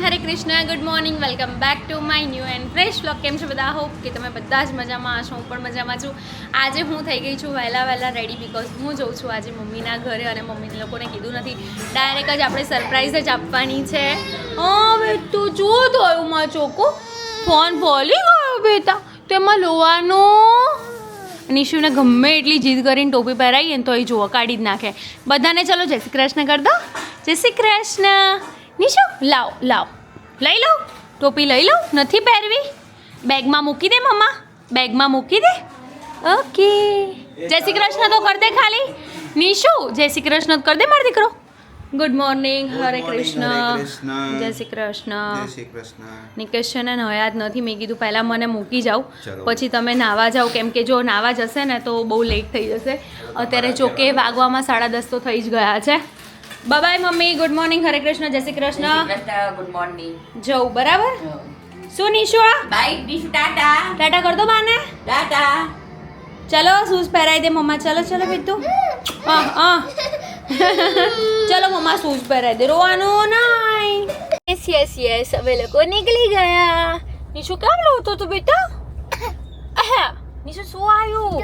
Hare Krishna good morning welcome back to my new and fresh vlog. કેમ છો બધા? Hope કે તમે બધા જ મજામાં હશો. હું પણ મજામાં છું. આજે હું થઈ ગઈ છું વહેલા રેડી બીકોઝ હું જઉં છું આજે મમ્મીના ઘરે અને મમ્મીને લોકોને કીધું નથી, ડાયરેક્ટ જ આપણે સરપ્રાઈઝ જ આપવાની છે. તું જો ધોયુંમાં ચોકો ફોન ભોલી ગયો બેટા, તેમાં લોવાનું નિશુને ગમે એટલી જીદ કરીને ટોપી પહેરાવીએ ને તો એ જુઓ કાઢી જ નાખે. બધાને ચલો જય શ્રી કૃષ્ણ કરી દો. જય શ્રી કૃષ્ણ. નિશુ લાવ લઈ લઉં ટોપી લઈ લઉં. નથી પહેરવી? બેગમાં મૂકી દે મમ્મા, બેગમાં મૂકી દે. ઓકે જય શ્રી કૃષ્ણ તો કર દે ખાલી. નિશુ જય શ્રી કૃષ્ણ કર દે મારો દીકરો. ગુડ મોર્નિંગ, હરે કૃષ્ણ, જય શ્રી કૃષ્ણ. નિકેશ છે ને નયા જ નથી. મેં કીધું પહેલાં મને મૂકી જાઓ પછી તમે નાવા જાઓ, કેમ કે જો નાવા જશે ને તો બહુ લેટ થઈ જશે. અત્યારે જોકે વાગવામાં 10:30 તો થઈ જ ગયા છે. બાય મમ્મી, ગુડ મોર્નિંગ, હરે કૃષ્ણ, જય શ્રી કૃષ્ણ. Good morning. જવું બરાબર. શું નિશુ? બાય નિશુ, ટાટા. ટાટા કર દો બાને. ટાટા. ચલો શૂઝ પહેરાવી દે મમ્મા. ચલો બીતું. ચલો મમ્મા શૂઝ પહેરાવી દે, રોવાનું નહીં. યસ હવે લોકો નીકળી ગયા. નિશુ કેમ લોતો તું બેટા? નિશુ શું આવ્યું?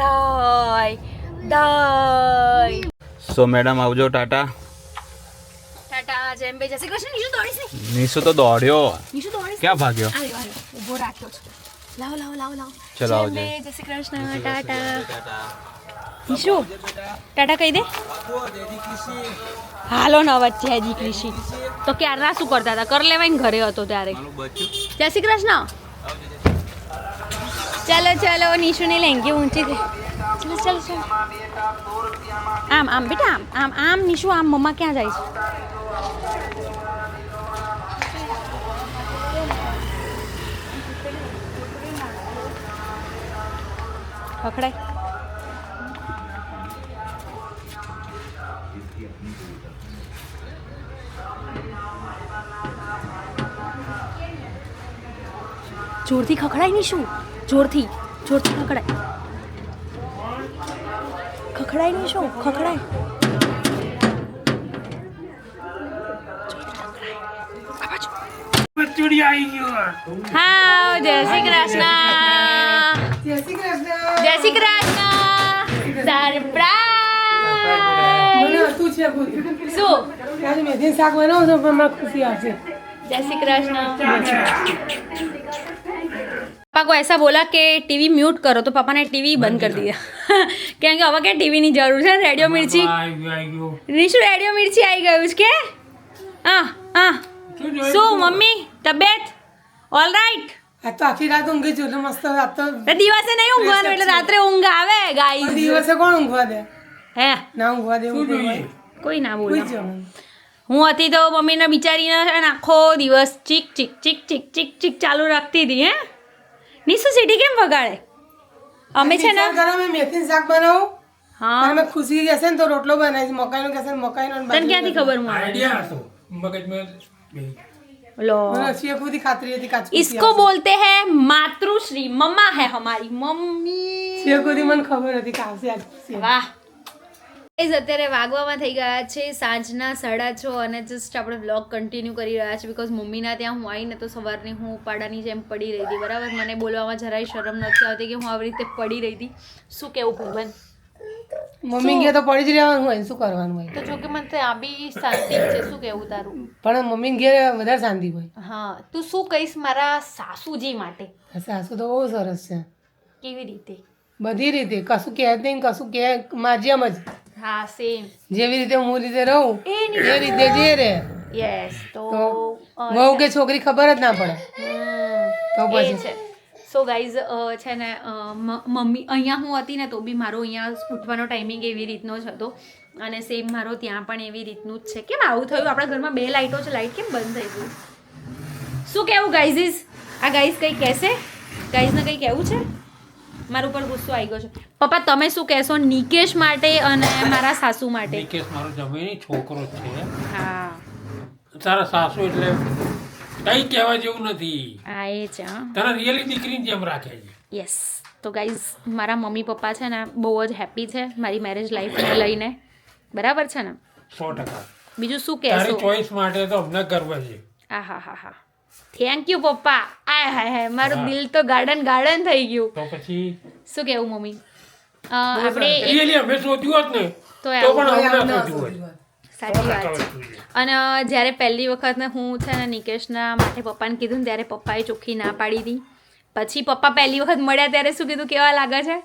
દાય. સો મેડમ આવજો. ટાટા. ટાટા જેમ બે જય શ્રી કૃષ્ણ. નિશુ દોડીશ નહીં. નિશુ તો દોડ્યો. નિશુ દોડીશ. ક્યાં ભાગ્યો? ઊભો રાખ્યો છે. લાવો ચલો આવજો. જય શ્રી કૃષ્ણ. ટાટા. નિશુ ટાટા કહી દે. હાલો ન વચ્ચે હજી કૃષિ તો ક્યારના શું કરતા હતા? કર લેવાય ને ઘરે હતો ત્યારે. જય શ્રી કૃષ્ણ. ચલો નિશુની લેંગી ઊંચી થઈ. ચલો આમ બેટા આમ નિશુ આમ. મમ્મા ક્યાં જાય છે? પકડાય. જોરથી ખખડાય નહીં શું? જોરથી ખખડાય. ખખડાય નહીં શું? ખખડાય. હા જય શ્રી કૃષ્ણ. સરપ્રાઈઝ. શું? મેથી શાક બનાવો છો પણ મને ખુશી આવશે. जय श्री कृष्ण. पापा को ऐसा बोला कि टीवी म्यूट करो तो पापा ने टीवी बंद कर दिया. कहेंगे अब क्या टीवी ની જરૂર છે? રેડિયો મિર્ચી. નિશુ રેડિયો મિર્ચી આવી ગયું છે કે? શું મમ્મી તબિયત ઓલ રાઈટ? આ તો આખી રાત ઊંઘી છું એટલે મસ્ત. આ તો દિવસે નહીં ઊંઘવાનું એટલે રાત્રે ઊંઘ આવે ગાઈસ. દિવસે કોણ ઊંઘવા દે? હે ના ઊંઘવા દેવું કોઈ ના બોલે. કોઈ જ હું હતી તો મમ્મીને બિચારીને આખો દિવસ ચીક ચાલુ રાખતી હતી. હે નિશુ સીટી કેમ વગાડે? અમે છે ને મેં મેથી શાક બનાવું. હા અને ખુશી કહેશે ને તો રોટલો બનાવીશ. મકાઈનો કહેશે ને મકાઈનો. તને ક્યાંથી ખબર? આઈડિયા હતો મગજમાં. લો મને શેકુથી ખાતરી હતી કાચી. इसको बोलते हैं मातृश्री. मम्मा है हमारी मम्मी. શેકુથી મને ખબર હતી કે આવશે આજ. વાહ. અત્યારે વાગવામાં થઈ ગયા છે સાંજના 6:30 અને જસ્ટ આપણે વ્લોગ કન્ટિન્યુ કરી રહ્યા છે બીકોઝ મમ્મીના ત્યાં હું આવીને તો સવારની હું પાડાની જેમ પડી રહી હતી. બરાબર, મને બોલવામાં જરાય શરમ નથી આવતી કે હું આવી રીતે પડી રહી હતી. શું કેવું ભાઈબંધ? મમ્મી ગયા તો પડી જ રહેવાનું હોય. શું કરવાનું હોય? તો જો કે મને ત્યાં બી શાંતિ જ છે. શું કેવું તારું? પણ મમ્મી ઘેર વધારે શાંતિ હોય. હા, તું શું કહીશ મારા સાસુજી માટે? સાસુ તો બહુ સરસ છે. કેવી રીતે? બધી રીતે. કશું કહે નહીં, કશું કહે મારી જેમ જ. હા સેમ. જેવી રીતે હું રીતે રહું એ રીતે જે રહે. યસ. તો વહુ કે છોકરી ખબર જ ના પડે. તો એ પછી છે. સો ગાઈઝ છે ને મમ્મી અહીંયા હું હતી ને તો બી મારો અહીંયા ઉઠવાનો ટાઈમિંગ એવી રીતનો જ હતો અને સેમ મારો ત્યાં પણ એવી રીતનું જ છે. કેમ આવું થયું? આપણા ઘરમાં 2 લાઇટો છે, લાઇટ કેમ બંધ થઈ ગયું? શું કહેવું ગાઈઝીસ? આ ગાઈઝ કંઈ કહેશે? ગાઈઝને કંઈ કહેવું છે? મારા ઉપર ગુસ્સો આવી ગયો છે. પપ્પા તમે શું કહેશો નિકેશ માટે અને મારા સાસુ માટે? નિકેશ મારો જમીની છોકરો છે. હા તારા સાસુ એટલે કઈ કહેવા જેવું નથી. હા એ છે. તારા રિયલી દીકરીની જેમ રાખે છે. યસ. તો ગાઈઝ મારા મમ્મી પપ્પા છે ને બહુ જ હેપી છે મારી મેરેજ લાઈફને લઈને. બરાબર છે ને? 100%. બીજું શું તારી કહેશો? ચોઈસ માટે તો અમને ગર્વ છે. આહાહાહા. થેન્ક યુ પપ્પા. આય હાય હાય, મારું દિલ તો ગાર્ડન ગાર્ડન થઈ ગયું. તો પછી શું કેવું મમ્મી? આપણે રિયલી અમે શોધ્યું હોત ને તો તો પણ આવું અમે ના શોધ્યું હોત. સાચી વાત છે. અને જ્યારે પહેલી વખત ને હું છે ને નિકેશના માટે પપ્પાને કીધું ને ત્યારે પપ્પાએ ચોખ્ખી ના પાડી હતી. પછી પપ્પા પહેલી વખત મળ્યા ત્યારે શું કીધું, કેવા લાગે છે?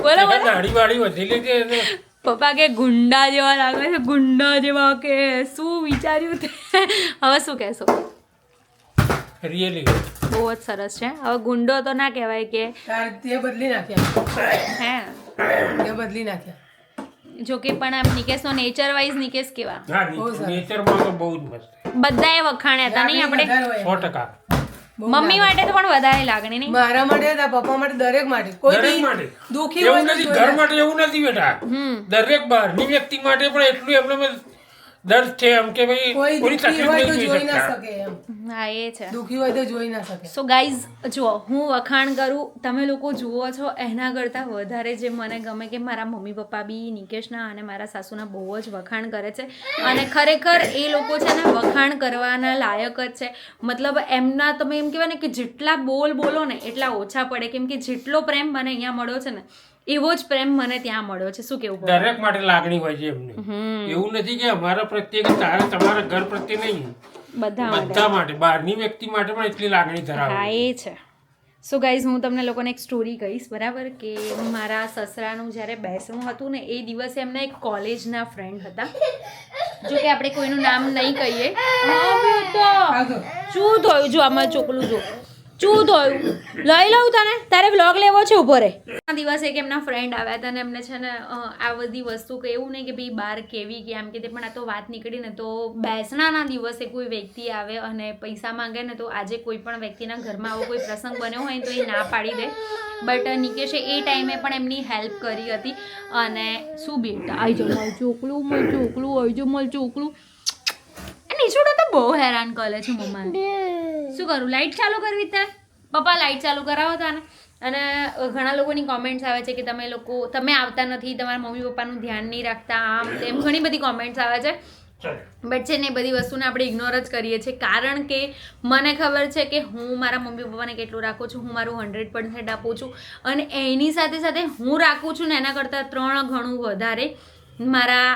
બોલો બોલો. દાઢી વાળી વધેલી છે એને. પપ્પા કે ગુંડા જેવા લાગે છે, ગુંડા જેવા. કે શું વિચાર્યું તે? હવે શું કહેશો? રિયલી બહુ જ સરસ છે. હવે ગુંડો તો ના કહેવાય કે તે બદલી નાખ્યા, હે. તે બદલી નાખ્યા. જોકે પણ આમ નિકેશનો નેચર વાઇઝ નિકેશ કેવા હા નેચરમાં તો બહુ જ મસ્ત બધાએ વખાણ્યા હતા નહીં આપણે? વધારે હોય. 100%. મમ્મી માટે તો પણ વધારે લાગણી નહીં? મારા માટે તારા પપ્પા માટે દરેક માટે કોઈ દરેક બી માટે દુઃખી એવું હોય તો નથી, જોઈ ઘર લે. માટે એવું નથી બેટા. દરેક બહારની વ્યક્તિ માટે પણ એટલું એમને દર્દ છે એમ કે ભાઈ કોઈ કોઈની દુઃખી હોય તો તકલીફ જોઈ નહીં ના જોઈ શકે એમ. હા એ છે. દુઃખી હોય તો જોઈ ના શકે. સો ગાઈઝ જુઓ, હું વખાણ કરું, તમે લોકો જુઓ છો એના કરતાં વધારે જે મને ગમે કે મારા મમ્મી પપ્પા બી નિકેશના અને મારા સાસુના બહુ જ વખાણ કરે છે. અને ખરેખર એ લોકો છે ને વખાણ કરવાના લાયક જ છે. મતલબ એમના તમે એમ કહેવાય ને કે જેટલા બોલ બોલો ને એટલા ઓછા પડે, કેમ કે જેટલો પ્રેમ મને અહીંયા મળ્યો છે ને એવો જ પ્રેમ મને ત્યાં મળ્યો છે. શું કેવું? દરેક માટે લાગણી હોય છે એમને. એવું નથી કે અમારા પ્રત્યે કે તમારા ઘર પ્રત્યે નહીં, બધા માટે બહારની વ્યક્તિ માટે પણ એટલી લાગણી ધરાવે. હા એ છે. સો ગાઈઝ હું તમને લોકોને એક સ્ટોરી કહીશ, બરાબર? કે મારા સસરાનું જ્યારે બેસણું હતું ને એ દિવસે એમના એક કોલેજના ફ્રેન્ડ હતા. જો કે આપણે કોઈનું નામ નહીં કહીએ. શું થયું? જો આમાં ચોકલું જો શું થયું? લઈ લઉં તને, તારે વ્લોગ લેવો છે, ઉભો રહે. આ દિવસે એક એમના ફ્રેન્ડ આવ્યા હતા અને એમને છે ને આ બધી વસ્તુ કે એવું નહીં કે ભાઈ બહાર કેવી કે આમ કે તે, પણ આ તો વાત નીકળી ને તો બેસણાના દિવસે કોઈ વ્યક્તિ આવે અને પૈસા માંગે ને તો આજે કોઈ પણ વ્યક્તિના ઘરમાં આવો કોઈ પ્રસંગ બન્યો હોય ને તો એ ના પાડી દે. બટ નિકેશે એ ટાઈમે પણ એમની હેલ્પ કરી હતી. અને શું બેટા આવી જો મળ ચોકલું આવી જો મળ ચોકલું. નિશુડો તો બહુ હેરાન કરે છે મમ્મા. શું કરું? લાઈટ ચાલુ કરવી થાય? પપ્પા લાઈટ ચાલુ કરાવો હતા ને. અને ઘણા લોકોની કોમેન્ટ્સ આવે છે કે તમે આવતા નથી, તમારા મમ્મી પપ્પાનું ધ્યાન નહીં રાખતા, આમ તેમ ઘણી બધી કોમેન્ટ્સ આવે છે. બટ છે ને એ બધી વસ્તુને આપણે ઇગ્નોર જ કરીએ છીએ, કારણ કે મને ખબર છે કે હું મારા મમ્મી પપ્પાને કેટલું રાખું છું. હું મારું 100% આપું છું અને એની સાથે સાથે હું રાખું છું ને એના કરતાં 3 ગણું વધારે મારા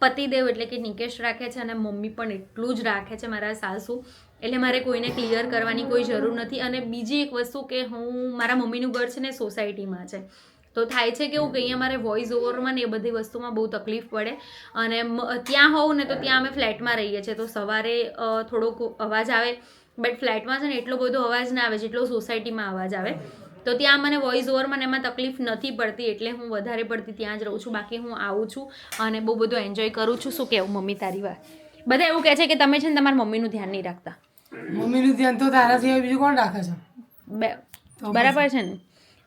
પતિદેવ એટલે કે નિકેશ રાખે છે. અને મમ્મી પણ એટલું જ રાખે છે, મારા સાસુ. એટલે મારે કોઈને ક્લિયર કરવાની કોઈ જરૂર નથી. અને બીજી એક વસ્તુ કે મારા મમ્મીનું ઘર છે ને સોસાયટીમાં છે, તો થાય છે કેવું કે અહીંયા મારે વોઇસ ઓવરમાં ને એ બધી વસ્તુમાં બહુ તકલીફ પડે. અને ત્યાં હોઉં ને તો ત્યાં અમે ફ્લેટમાં રહીએ છીએ, તો સવારે થોડોક અવાજ આવે. બટ ફ્લેટમાં છે ને એટલો બધો અવાજ ના આવે જેટલો સોસાયટીમાં અવાજ આવે. તો ત્યાં મને વોઇસ ઓવરમાં એમાં તકલીફ નથી પડતી, એટલે હું વધારે પડતી ત્યાં જ રહું છું. બાકી હું આવું છું અને બહુ બધું એન્જોય કરું છું. શું કહેવું મમ્મી તારી વાત? બધા એવું કહે છે કે તમે છે ને તમારા મમ્મીનું ધ્યાન નહીં રાખતા. મમ્મીનું ધ્યાન તો તારા સિવાય બીજું કોણ રાખે છે? બરાબર છે ને?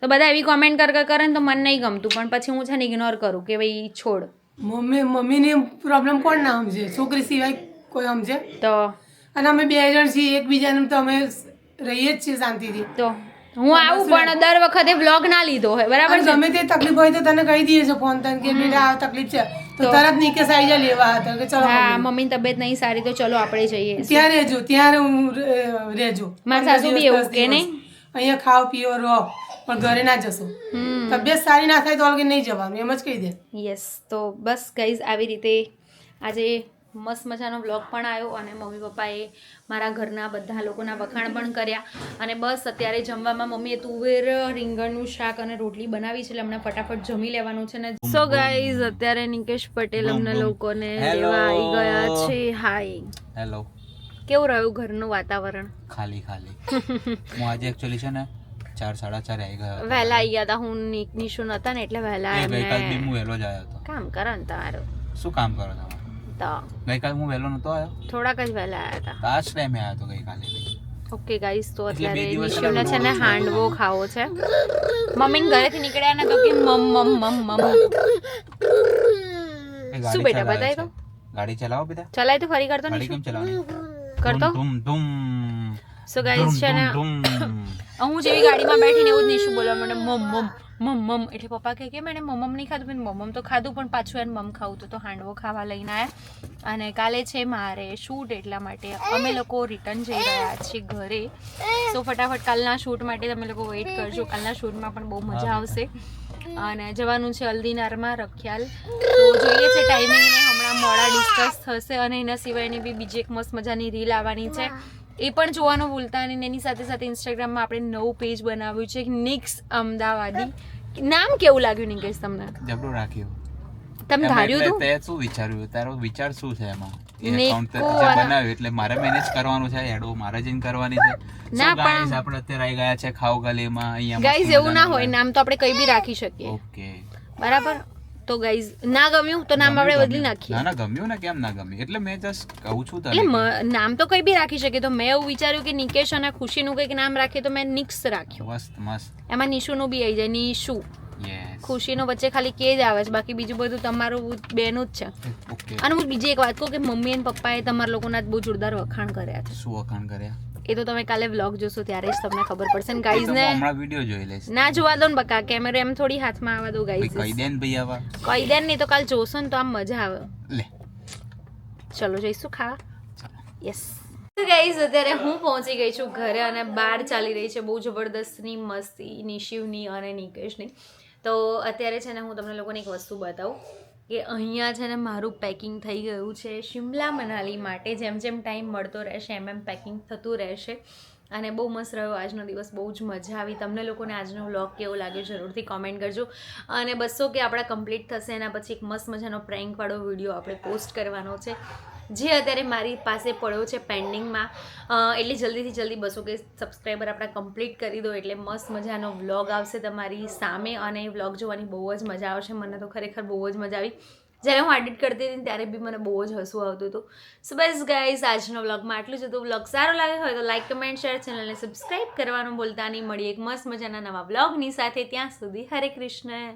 તો બધા એવી કોમેન્ટ કરે ને તો મને નહીં ગમતું, પણ પછી હું છે ને ઇગ્નોર કરું કે ભાઈ છોડ. મમ્મીની પ્રોબ્લેમ કોણ ના સમજે? છોકરી સિવાય કોઈ સમજે? તો અને અમે 2 જણ છીએ, એકબીજાને તો અમે રહીએ જ છીએ શાંતિથી. તો હું આવું પણ દર વખતે વ્લોગ ના લીધો હોય, બરાબર છે? ગમે તે તકલીફ હોય તો તને કહી દઈએ છે ફોન તને કે બેટા આ તકલીફ છે, તો તરત નિકેશ આવી જાય લેવા હતા કે ચલો હા મમ્મીની તબિયત નહીં સારી તો ચલો આપણે જઈએ. ત્યાં રહેજો, ત્યાં હું રહેજો. મારા સાસુ બી એવું કે નહીં, અહીંયા ખાઓ પીઓ રહો, પણ ઘરે ના જશો. તબિયત સારી ના થાય તો ઓલગે નહીં જવાનું, એમ જ કહી દે. યસ. તો બસ ગાઈઝ આવી રીતે આજે મસ્ત મજાનો વ્લોગ પણ આવ્યો અને મમ્મી પપ્પાએ મારા ઘરના બધા લોકોના વખાણ પણ કર્યા. અને બસ અત્યારે જમવામાં મમ્મીએ તુવેર રીંગણનું શાક અને રોટલી બનાવી છે, એટલે હમણાં ફટાફટ જમી લેવાનું છે ને. સો ગાઈઝ અત્યારે નિકેશ પટેલ અમને લોકોને લેવા આવી ગયા છે. હાય. હેલો. કેવું રહ્યું ઘરનું વાતાવરણ? ખાલી હું આજે એકચ્યુઅલી છે ને 4:30 આવી ગયો હતો. વહેલા આવી ગયા હતા. હું નિશુ નતા ને એટલે વહેલા ગઈકાલ બી હું વહેલો જ આવ્યો હતો. કામ કરો ને તમારું. શું કામ કરો તમે? તો ગઈકાલ હું વહેલો નતો આવ્યો, થોડાક જ વહેલા આવ્યા હતા. આ જ ટાઈમે આવ્યો હતો ગઈકાલે. ઓકે ગાઈસ, તો એટલે બે અત્યારે દિવસ નિશુને છે ને હાંડવો ખાવો છે. મમ્મી ઘરેથી નીકળ્યા ને તો કે મમ શું બેટા બતાય તો ગાડી ચલાવો બેટા. ચલાય તો ફરી કરતો ગાડી નિશુ કેમ ચલાવવાની? કરતો. ધૂમ ધૂમ. સો ગાઈસ છે ને ધૂમ. હું જેવી ગાડીમાં બેઠીને એવું જ નિશુ બોલવા મને મમ મમ એટલે પપ્પા કહે કે મેં મમ નહીં ખાધું, મેં મમ તો ખાધું પણ પાછું એને મમ ખાવું તો હાંડવો ખાવા લઈને આવ્યા. અને કાલે છે મારે શૂટ, એટલા માટે અમે લોકો રિટર્ન જઈ રહ્યા છીએ ઘરે. સો ફટાફટ કાલના શૂટ માટે તમે લોકો વેઇટ કરજો. કાલના શૂટમાં પણ બહુ મજા આવશે. અને જવાનું છે હલ્દીનારમાં રખિયાલ. તો જોઈએ છે ટાઈમિંગ ને હમણાં મોડા ડિસ્કસ થશે. અને એના સિવાયની બી બીજી એક મસ્ત મજાની રીલ આવવાની છે, એ પણ જોવાનું ભૂલતા નહીં. એની સાથે સાથે ઇન્સ્ટાગ્રામમાં આપણે નવું પેજ બનાવ્યું છે, નિક્સ અમદાવાદી. નામ કેવું લાગ્યું નિકેશ તમને? જબરું રાખ્યું. તમે ધાર્યું હતું? તે શું વિચાર્યું? તારો વિચાર શું છે એમાં? નિકો એકાઉન્ટ બનાવ્યું એટલે મારે મેનેજ કરવાનું છે, એડો મારે જઈને કરવાની છે. ના, So guys, આપણે અત્યારે આવી ગયા છે ખાવ ગલીમાં. અહીંયા ગાઈઝ એવું ના હોય, નામ તો આપણે કઈ બી રાખી શકીએ. ઓકે, બરાબર. તો ગાઈઝ ના ગમ્યું તો નામ આપણે બદલી નાખીએ. ના ના, ગમ્યું ને, કેમ ના ગમ્યું? એટલે મેં જસ્ટ કહું છું તને એટલે નામ તો કઈ બી રાખી શકીએ. તો મેં એવું વિચાર્યું કે નિકેશ અને ખુશીનું કંઈક નામ રાખીએ, તો મેં નિક્સ રાખ્યું. મસ્ત મસ્ત. એમાં નિશુનું બી આવી જાય, નિશુ. યસ, ખુશીનો વચ્ચે ખાલી કે જ આવે છે, બાકી બીજું બધું તમારું બેનું જ છે. ઓકે. અને હું બીજી એક વાત કહું કે મમ્મી અને પપ્પાએ તમારા લોકોના જ બહુ જોરદાર વખાણ કર્યા છે. શું વખાણ કર્યા? એ તો તમે કાલે વ્લોગ જોશો ત્યારે જ તમને ખબર પડશે. ને એ તો ગાઈઝ હું ને હમણાં વિડિયો જોઈ લઈશ. ના જોવા દો ને બકા, કેમેરો એમ થોડી હાથમાં આવવા દો ભાઈ ગાઈઝ. કહી દે ને ભાઈ આવા. કહી દે નહીં તો કાલ જોશો ને તો આમ મજા આવે. લે ચલો જઈશું ખાવા. યસ ગાઈઝ, અત્યારે હું પહોંચી ગઈ છું ઘરે અને બહાર ચાલી રહી છે બહુ જબરદસ્તની મસ્તી નિશિવની અને નિકેશની. તો અત્યારે છે ને હું તમને લોકોને એક વસ્તુ બતાવું કે અહીંયા છે ને મારું પેકિંગ થઈ ગયું છે શિમલા મનાલી માટે. જેમ જેમ ટાઈમ મળતો રહેશે એમ એમ પેકિંગ થતું રહેશે. અને બહુ મસ્ત રહ્યો આજનો દિવસ, બહુ જ મજા આવી. તમને લોકોને આજનો વ્લોગ કેવો લાગ્યો જરૂરથી કોમેન્ટ કરજો. અને 200 કે આપણા કમ્પ્લીટ થશે એના પછી એક મસ્ત મજાનો પ્રેન્કવાળો વિડીયો આપણે પોસ્ટ કરવાનો છે, જે અત્યારે મારી પાસે પડ્યો છે પેન્ડિંગમાં. એટલે જલ્દીથી જલ્દી 200 કે સબસ્ક્રાઈબર આપણા કમ્પ્લીટ કરી દો એટલે મસ્ત મજાનો વ્લોગ આવશે તમારી સામે. અને એ વ્લોગ જોવાની બહુ જ મજા આવશે. મને તો ખરેખર બહુ જ મજા આવી. જ્યારે હું એડિટ કરતી હતી ત્યારે બી મને બહુ જ હસવું આવતું હતું. સો બસ ગાઈઝ, આજનો વ્લોગમાં આટલું જ હતું. વ્લોગ સારો લાગ્યો હોય તો લાઈક, કમેન્ટ, શેર, ચેનલને સબસ્ક્રાઈબ કરવાનું ભૂલતા નહીં. મળી એક મસ્ત મજાના નવા વ્લોગની સાથે. ત્યાં સુધી હરે કૃષ્ણ.